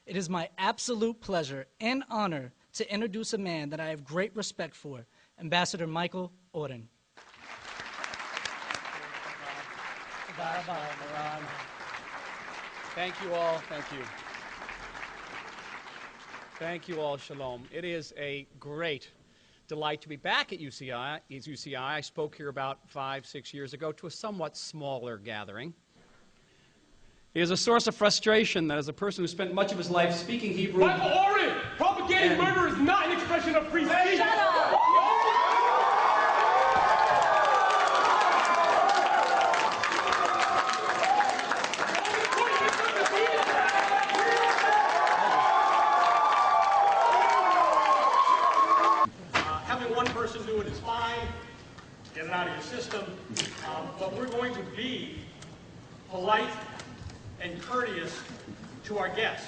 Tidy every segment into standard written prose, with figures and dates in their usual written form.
It is my absolute pleasure and honor to introduce a man that I have great respect for, Ambassador Michael Oren. Thank you all. Thank you. Thank you all. Shalom. It is a great delight to be back at UCI. I spoke here about 5-6 years ago to a somewhat smaller gathering. It is a source of frustration that as a person who spent much of his life speaking Hebrew... Michael Oren! Propagating murder is not an expression of free speech! Shut up! Having one person do it is fine. Get it out of your system. But we're going to be polite and courteous to our guests.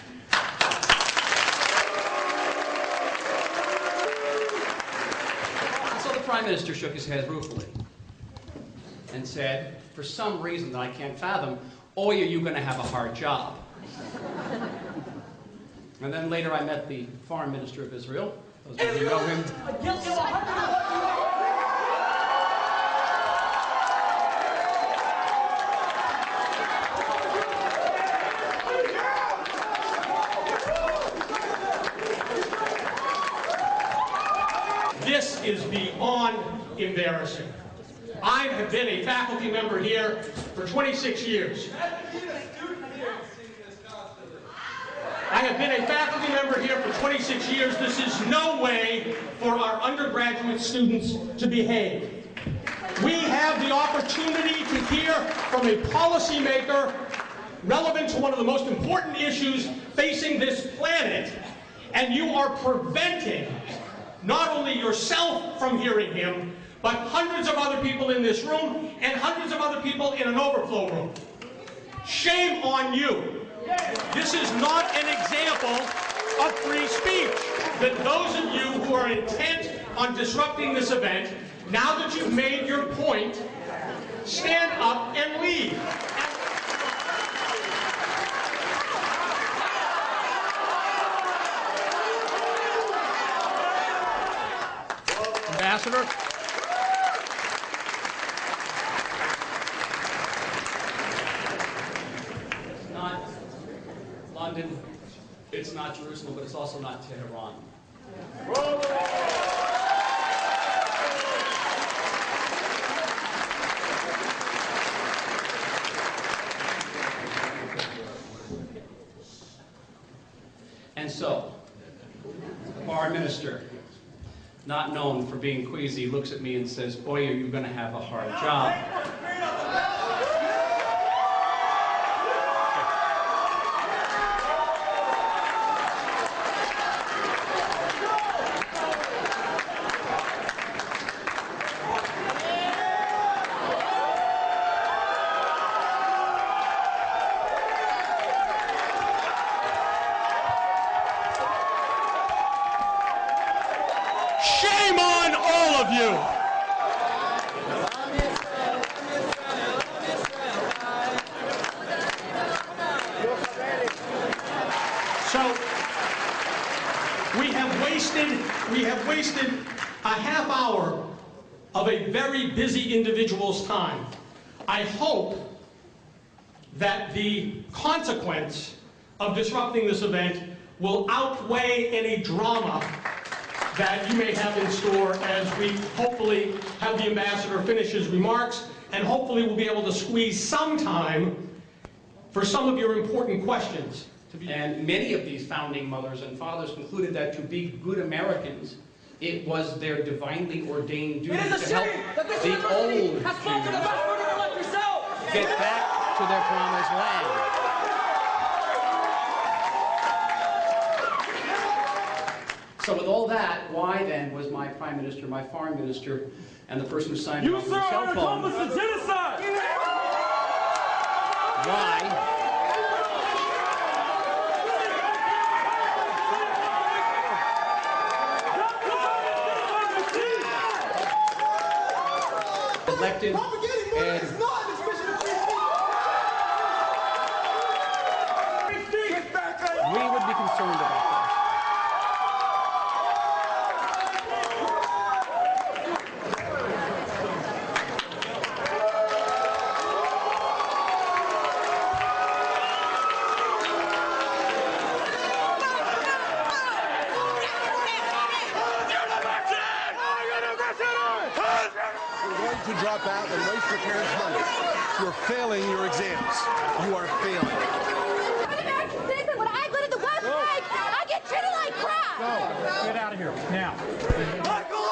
So the Prime Minister shook his head ruefully and said, for some reason that I can't fathom, oh, are you going to have a hard job? And then later I met the Foreign Minister of Israel. Those of you who know him. This is beyond embarrassing. I have been a faculty member here for 26 years. I have been a faculty member here for 26 years. This is no way for our undergraduate students to behave. We have the opportunity to hear from a policymaker relevant to one of the most important issues facing this planet, and you are preventing not only yourself from hearing him, but hundreds of other people in this room and hundreds of other people in an overflow room. Shame on you. This is not an example of free speech. That those of you who are intent on disrupting this event, now that you've made your point, stand up and leave. Ambassador. It's not London, it's not Jerusalem, but it's also not Tehran. And so, the Foreign Minister, not known for being queasy, looks at me and says, boy, are you going to have a hard job. Shame on all of you! So, we have wasted a half hour of a very busy individual's time. I hope that the consequence of disrupting this event will outweigh any drama that you may have in store as we hopefully have the ambassador finish his remarks, and hopefully we'll be able to squeeze some time for some of your important questions. And many of these founding mothers and fathers concluded that to be good Americans, it was their divinely ordained duty to help the old to get back to their promised land. So with all that, why then was my Prime Minister, my Foreign Minister, and the person who signed it on the cell phone? You, sir, are an accomplice to genocide! Why? Elected and we would be concerned drop out and waste your parents' money. You're failing your exams. You are failing. I'm an American citizen. When I go to the website, I get treated like crap. Go. Get out of here. Now. Michael